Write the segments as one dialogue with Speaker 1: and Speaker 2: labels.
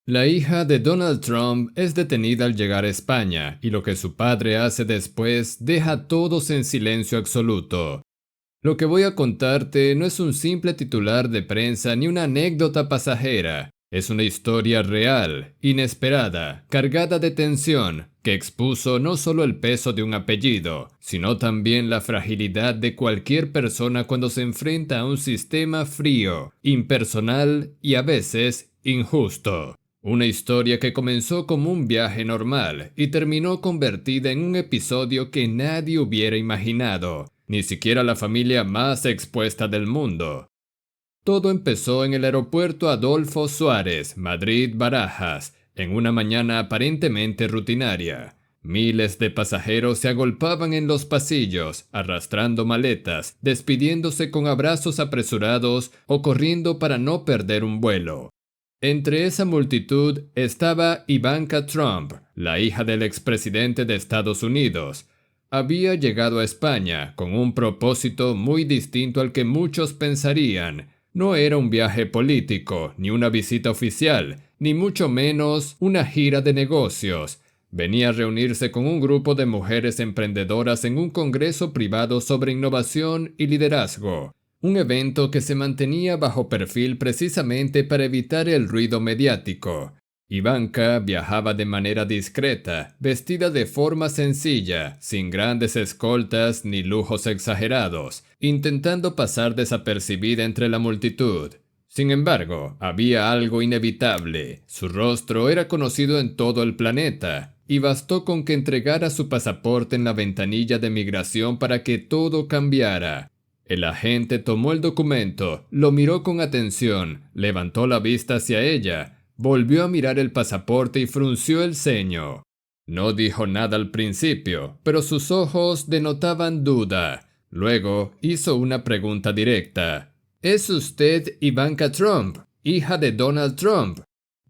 Speaker 1: La hija de Donald Trump es detenida al llegar a España y lo que su padre hace después deja a todos en silencio absoluto. Lo que voy a contarte no es un simple titular de prensa ni una anécdota pasajera. Es una historia real, inesperada, cargada de tensión, que expuso no solo el peso de un apellido, sino también la fragilidad de cualquier persona cuando se enfrenta a un sistema frío, impersonal y a veces injusto. Una historia que comenzó como un viaje normal y terminó convertida en un episodio que nadie hubiera imaginado, ni siquiera la familia más expuesta del mundo. Todo empezó en el aeropuerto Adolfo Suárez, Madrid-Barajas, en una mañana aparentemente rutinaria. Miles de pasajeros se agolpaban en los pasillos, arrastrando maletas, despidiéndose con abrazos apresurados o corriendo para no perder un vuelo. Entre esa multitud estaba Ivanka Trump, la hija del expresidente de Estados Unidos. Había llegado a España con un propósito muy distinto al que muchos pensarían. No era un viaje político, ni una visita oficial, ni mucho menos una gira de negocios. Venía a reunirse con un grupo de mujeres emprendedoras en un congreso privado sobre innovación y liderazgo. Un evento que se mantenía bajo perfil precisamente para evitar el ruido mediático. Ivanka viajaba de manera discreta, vestida de forma sencilla, sin grandes escoltas ni lujos exagerados, intentando pasar desapercibida entre la multitud. Sin embargo, había algo inevitable. Su rostro era conocido en todo el planeta, y bastó con que entregara su pasaporte en la ventanilla de migración para que todo cambiara. El agente tomó el documento, lo miró con atención, levantó la vista hacia ella, volvió a mirar el pasaporte y frunció el ceño. No dijo nada al principio, pero sus ojos denotaban duda. Luego hizo una pregunta directa. ¿Es usted Ivanka Trump, hija de Donald Trump?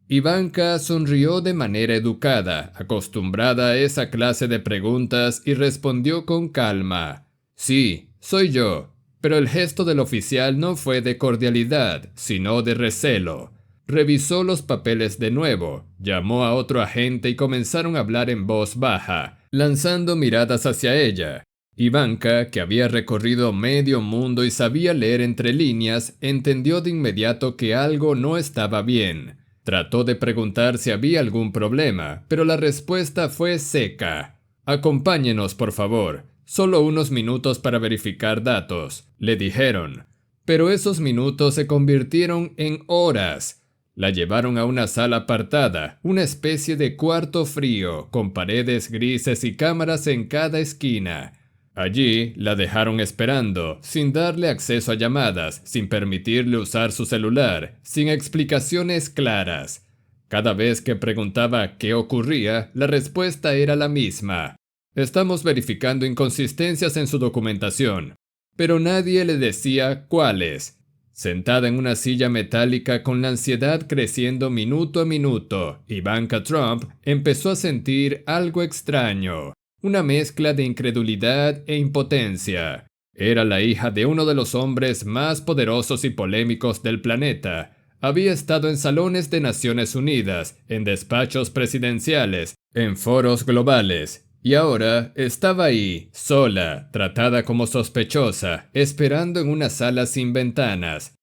Speaker 1: Ivanka sonrió de manera educada, acostumbrada a esa clase de preguntas, y respondió con calma. Sí, soy yo. Pero el gesto del oficial no fue de cordialidad, sino de recelo. Revisó los papeles de nuevo, llamó a otro agente y comenzaron a hablar en voz baja, lanzando miradas hacia ella. Ivanka, que había recorrido medio mundo y sabía leer entre líneas, entendió de inmediato que algo no estaba bien. Trató de preguntar si había algún problema, pero la respuesta fue seca. Acompáñenos, por favor. Solo unos minutos para verificar datos, le dijeron. Pero esos minutos se convirtieron en horas. La llevaron a una sala apartada, una especie de cuarto frío, con paredes grises y cámaras en cada esquina. Allí la dejaron esperando, sin darle acceso a llamadas, sin permitirle usar su celular, sin explicaciones claras. Cada vez que preguntaba qué ocurría, la respuesta era la misma. Estamos verificando inconsistencias en su documentación, pero nadie le decía cuáles. Sentada en una silla metálica con la ansiedad creciendo minuto a minuto, Ivanka Trump empezó a sentir algo extraño, una mezcla de incredulidad e impotencia. Era la hija de uno de los hombres más poderosos y polémicos del planeta. Había estado en salones de Naciones Unidas, en despachos presidenciales, en foros globales. Y ahora estaba ahí, sola, tratada como sospechosa, esperando en una sala sin ventanas.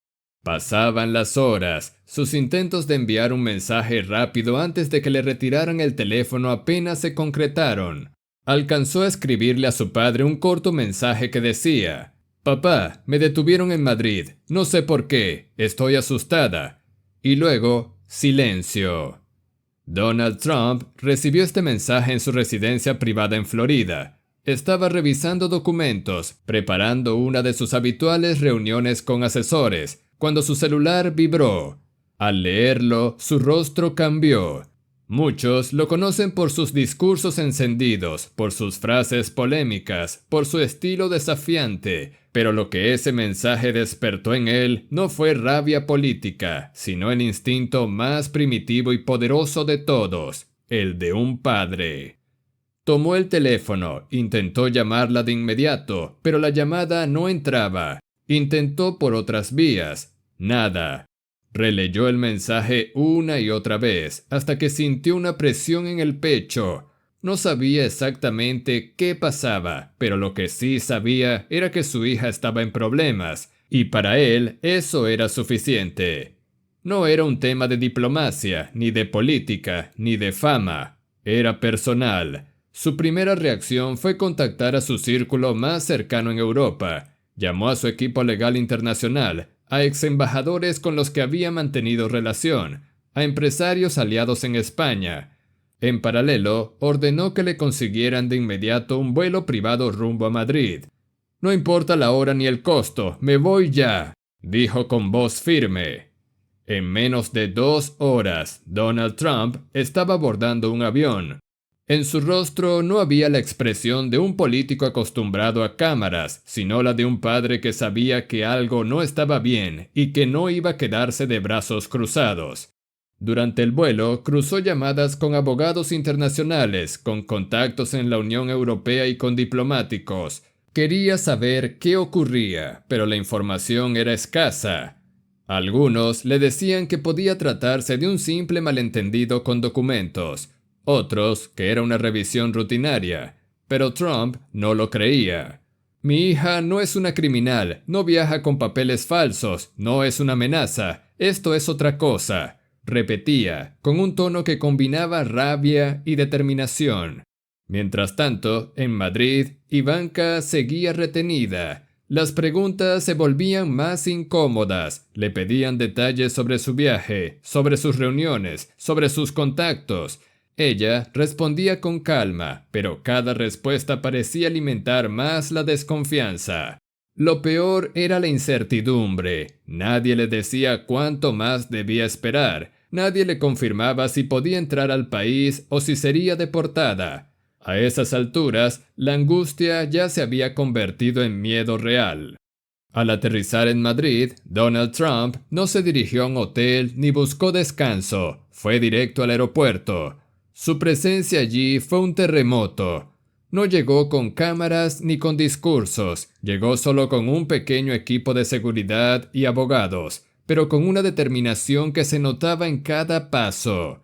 Speaker 1: Pasaban las horas. Sus intentos de enviar un mensaje rápido antes de que le retiraran el teléfono apenas se concretaron. Alcanzó a escribirle a su padre un corto mensaje que decía: «Papá, me detuvieron en Madrid. No sé por qué. Estoy asustada». Y luego, silencio. Donald Trump recibió este mensaje en su residencia privada en Florida. Estaba revisando documentos, preparando una de sus habituales reuniones con asesores, cuando su celular vibró. Al leerlo, su rostro cambió. Muchos lo conocen por sus discursos encendidos, por sus frases polémicas, por su estilo desafiante, pero lo que ese mensaje despertó en él no fue rabia política, sino el instinto más primitivo y poderoso de todos, el de un padre. Tomó el teléfono, intentó llamarla de inmediato, pero la llamada no entraba. Intentó por otras vías. Nada. Releyó el mensaje una y otra vez, hasta que sintió una presión en el pecho. No sabía exactamente qué pasaba, pero lo que sí sabía era que su hija estaba en problemas, y para él eso era suficiente. No era un tema de diplomacia, ni de política, ni de fama. Era personal. Su primera reacción fue contactar a su círculo más cercano en Europa. Llamó a su equipo legal internacional, a ex embajadores con los que había mantenido relación, a empresarios aliados en España. En paralelo, ordenó que le consiguieran de inmediato un vuelo privado rumbo a Madrid. «No importa la hora ni el costo, me voy ya», dijo con voz firme. En menos de 2 horas, Donald Trump estaba abordando un avión. En su rostro no había la expresión de un político acostumbrado a cámaras, sino la de un padre que sabía que algo no estaba bien y que no iba a quedarse de brazos cruzados. Durante el vuelo, cruzó llamadas con abogados internacionales, con contactos en la Unión Europea y con diplomáticos. Quería saber qué ocurría, pero la información era escasa. Algunos le decían que podía tratarse de un simple malentendido con documentos, otros que era una revisión rutinaria, pero Trump no lo creía. «Mi hija no es una criminal, no viaja con papeles falsos, no es una amenaza, esto es otra cosa», repetía, con un tono que combinaba rabia y determinación. Mientras tanto, en Madrid, Ivanka seguía retenida. Las preguntas se volvían más incómodas. Le pedían detalles sobre su viaje, sobre sus reuniones, sobre sus contactos. Ella respondía con calma, pero cada respuesta parecía alimentar más la desconfianza. Lo peor era la incertidumbre. Nadie le decía cuánto más debía esperar. Nadie le confirmaba si podía entrar al país o si sería deportada. A esas alturas, la angustia ya se había convertido en miedo real. Al aterrizar en Madrid, Donald Trump no se dirigió a un hotel ni buscó descanso. Fue directo al aeropuerto. Su presencia allí fue un terremoto. No llegó con cámaras ni con discursos. Llegó solo con un pequeño equipo de seguridad y abogados, pero con una determinación que se notaba en cada paso.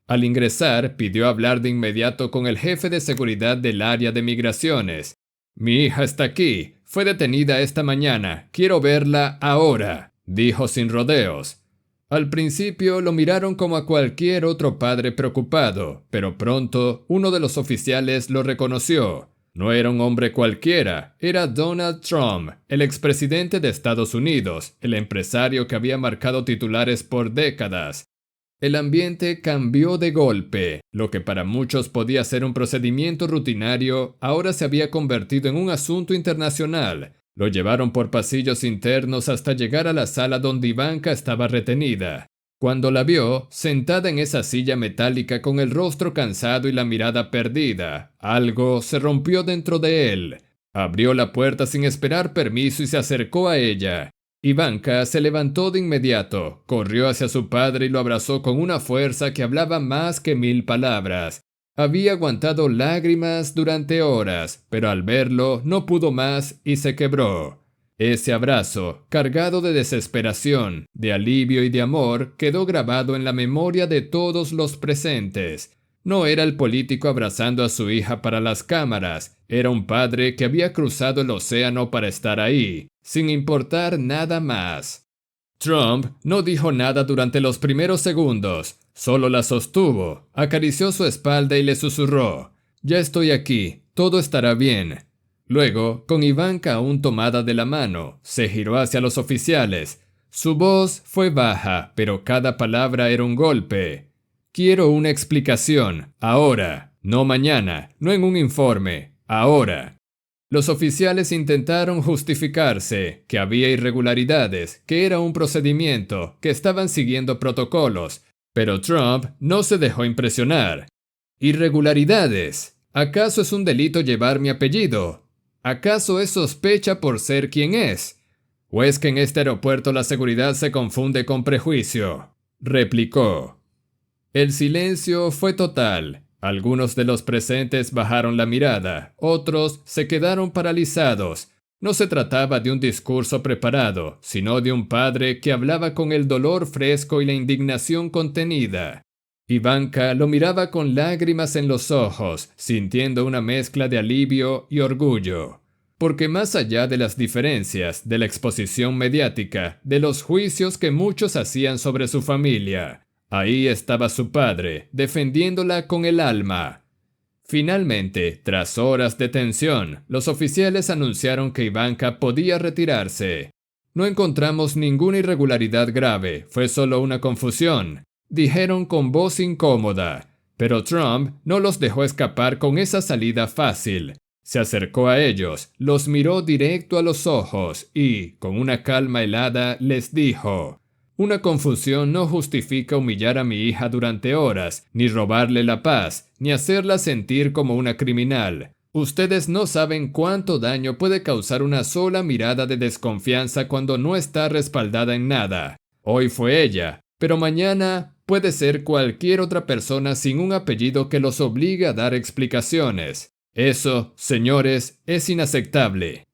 Speaker 1: Al ingresar, pidió hablar de inmediato con el jefe de seguridad del área de migraciones. «Mi hija está aquí. Fue detenida esta mañana. Quiero verla ahora», dijo sin rodeos. Al principio lo miraron como a cualquier otro padre preocupado, pero pronto uno de los oficiales lo reconoció. No era un hombre cualquiera, era Donald Trump, el expresidente de Estados Unidos, el empresario que había marcado titulares por décadas. El ambiente cambió de golpe. Lo que para muchos podía ser un procedimiento rutinario, ahora se había convertido en un asunto internacional. Lo llevaron por pasillos internos hasta llegar a la sala donde Ivanka estaba retenida. Cuando la vio, sentada en esa silla metálica con el rostro cansado y la mirada perdida, algo se rompió dentro de él. Abrió la puerta sin esperar permiso y se acercó a ella. Ivanka se levantó de inmediato, corrió hacia su padre y lo abrazó con una fuerza que hablaba más que 1000 palabras. Había aguantado lágrimas durante horas, pero al verlo no pudo más y se quebró. Ese abrazo, cargado de desesperación, de alivio y de amor, quedó grabado en la memoria de todos los presentes. No era el político abrazando a su hija para las cámaras, era un padre que había cruzado el océano para estar ahí, sin importar nada más. Trump no dijo nada durante los primeros segundos, solo la sostuvo, acarició su espalda y le susurró: «Ya estoy aquí, todo estará bien». Luego, con Ivanka aún tomada de la mano, se giró hacia los oficiales. Su voz fue baja, pero cada palabra era un golpe. «Quiero una explicación, ahora, no mañana, no en un informe, ahora». Los oficiales intentaron justificarse, que había irregularidades, que era un procedimiento, que estaban siguiendo protocolos, pero Trump no se dejó impresionar. «¿Irregularidades? ¿Acaso es un delito llevar mi apellido? ¿Acaso es sospecha por ser quien es? ¿O es que en este aeropuerto la seguridad se confunde con prejuicio?», replicó. El silencio fue total. Algunos de los presentes bajaron la mirada, otros se quedaron paralizados. No se trataba de un discurso preparado, sino de un padre que hablaba con el dolor fresco y la indignación contenida. Ivanka lo miraba con lágrimas en los ojos, sintiendo una mezcla de alivio y orgullo. Porque más allá de las diferencias, de la exposición mediática, de los juicios que muchos hacían sobre su familia, ahí estaba su padre, defendiéndola con el alma. Finalmente, tras horas de tensión, los oficiales anunciaron que Ivanka podía retirarse. No encontramos ninguna irregularidad grave, fue solo una confusión, dijeron con voz incómoda. Pero Trump no los dejó escapar con esa salida fácil. Se acercó a ellos, los miró directo a los ojos y, con una calma helada, les dijo: una confusión no justifica humillar a mi hija durante horas, ni robarle la paz, ni hacerla sentir como una criminal. Ustedes no saben cuánto daño puede causar una sola mirada de desconfianza cuando no está respaldada en nada. Hoy fue ella, pero mañana puede ser cualquier otra persona sin un apellido que los obligue a dar explicaciones. Eso, señores, es inaceptable.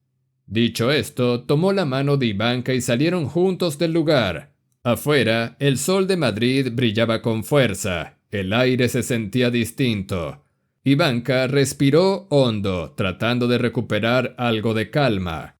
Speaker 1: Dicho esto, tomó la mano de Ivanka y salieron juntos del lugar. Afuera, el sol de Madrid brillaba con fuerza. El aire se sentía distinto. Ivanka respiró hondo, tratando de recuperar algo de calma.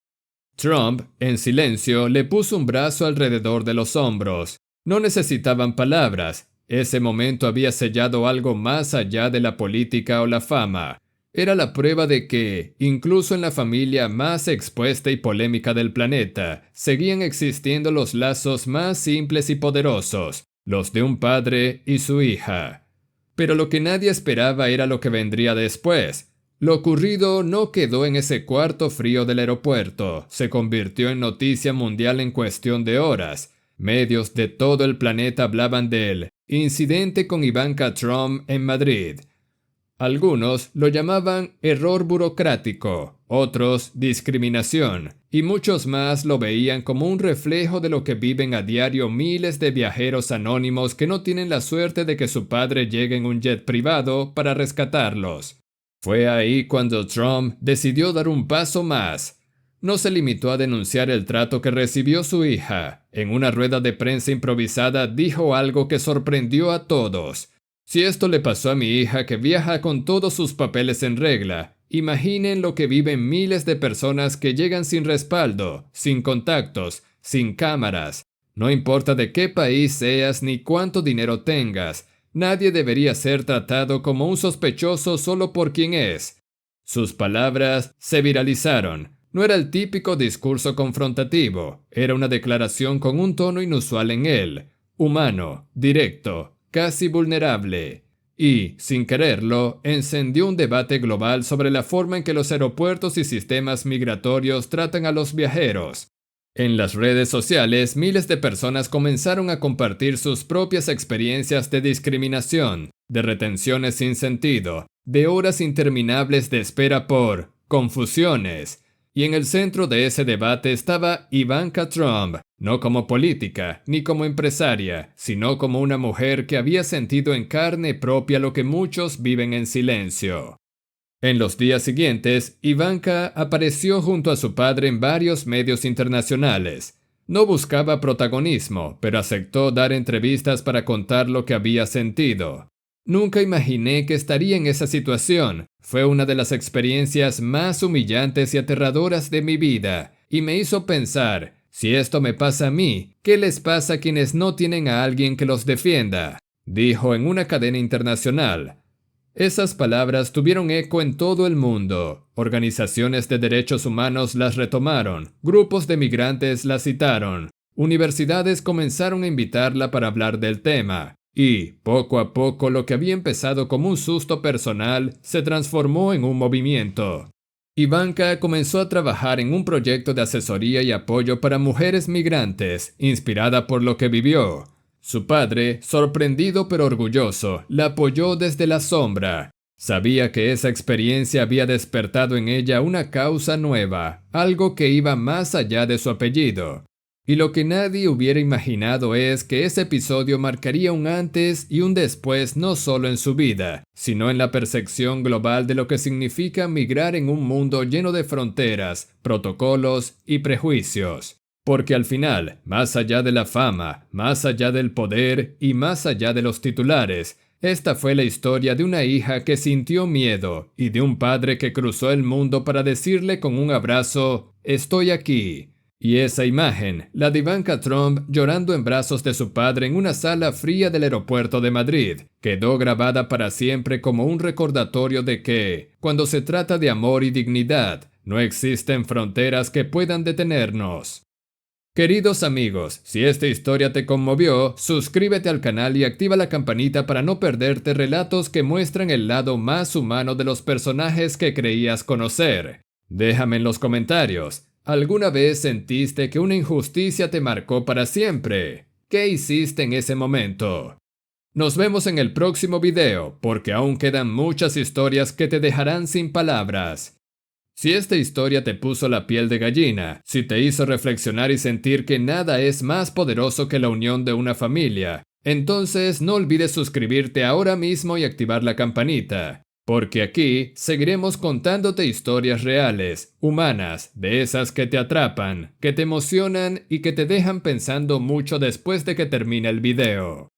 Speaker 1: Trump, en silencio, le puso un brazo alrededor de los hombros. No necesitaban palabras. Ese momento había sellado algo más allá de la política o la fama. Era la prueba de que, incluso en la familia más expuesta y polémica del planeta, seguían existiendo los lazos más simples y poderosos, los de un padre y su hija. Pero lo que nadie esperaba era lo que vendría después. Lo ocurrido no quedó en ese cuarto frío del aeropuerto, se convirtió en noticia mundial en cuestión de horas. Medios de todo el planeta hablaban del incidente con Ivanka Trump en Madrid. Algunos lo llamaban error burocrático, otros discriminación, y muchos más lo veían como un reflejo de lo que viven a diario miles de viajeros anónimos que no tienen la suerte de que su padre llegue en un jet privado para rescatarlos. Fue ahí cuando Trump decidió dar un paso más. No se limitó a denunciar el trato que recibió su hija. En una rueda de prensa improvisada dijo algo que sorprendió a todos. Si esto le pasó a mi hija que viaja con todos sus papeles en regla, imaginen lo que viven miles de personas que llegan sin respaldo, sin contactos, sin cámaras. No importa de qué país seas ni cuánto dinero tengas, nadie debería ser tratado como un sospechoso solo por quien es. Sus palabras se viralizaron. No era el típico discurso confrontativo, era una declaración con un tono inusual en él, humano, directo, casi vulnerable, y, sin quererlo, encendió un debate global sobre la forma en que los aeropuertos y sistemas migratorios tratan a los viajeros. En las redes sociales, miles de personas comenzaron a compartir sus propias experiencias de discriminación, de retenciones sin sentido, de horas interminables de espera por confusiones. Y en el centro de ese debate estaba Ivanka Trump, no como política ni como empresaria, sino como una mujer que había sentido en carne propia lo que muchos viven en silencio. En los días siguientes, Ivanka apareció junto a su padre en varios medios internacionales. No buscaba protagonismo, pero aceptó dar entrevistas para contar lo que había sentido. Nunca imaginé que estaría en esa situación. Fue una de las experiencias más humillantes y aterradoras de mi vida, y me hizo pensar, si esto me pasa a mí, ¿qué les pasa a quienes no tienen a alguien que los defienda?, dijo en una cadena internacional. Esas palabras tuvieron eco en todo el mundo. Organizaciones de derechos humanos las retomaron, grupos de migrantes las citaron, universidades comenzaron a invitarla para hablar del tema. Y, poco a poco, lo que había empezado como un susto personal se transformó en un movimiento. Ivanka comenzó a trabajar en un proyecto de asesoría y apoyo para mujeres migrantes, inspirada por lo que vivió. Su padre, sorprendido pero orgulloso, la apoyó desde la sombra. Sabía que esa experiencia había despertado en ella una causa nueva, algo que iba más allá de su apellido. Y lo que nadie hubiera imaginado es que ese episodio marcaría un antes y un después no solo en su vida, sino en la percepción global de lo que significa migrar en un mundo lleno de fronteras, protocolos y prejuicios. Porque al final, más allá de la fama, más allá del poder y más allá de los titulares, esta fue la historia de una hija que sintió miedo y de un padre que cruzó el mundo para decirle con un abrazo, «Estoy aquí». Y esa imagen, la de Ivanka Trump llorando en brazos de su padre en una sala fría del aeropuerto de Madrid, quedó grabada para siempre como un recordatorio de que, cuando se trata de amor y dignidad, no existen fronteras que puedan detenernos. Queridos amigos, si esta historia te conmovió, suscríbete al canal y activa la campanita para no perderte relatos que muestran el lado más humano de los personajes que creías conocer. Déjame en los comentarios, ¿alguna vez sentiste que una injusticia te marcó para siempre? ¿Qué hiciste en ese momento? Nos vemos en el próximo video, porque aún quedan muchas historias que te dejarán sin palabras. Si esta historia te puso la piel de gallina, si te hizo reflexionar y sentir que nada es más poderoso que la unión de una familia, entonces no olvides suscribirte ahora mismo y activar la campanita, porque aquí seguiremos contándote historias reales, humanas, de esas que te atrapan, que te emocionan y que te dejan pensando mucho después de que termine el video.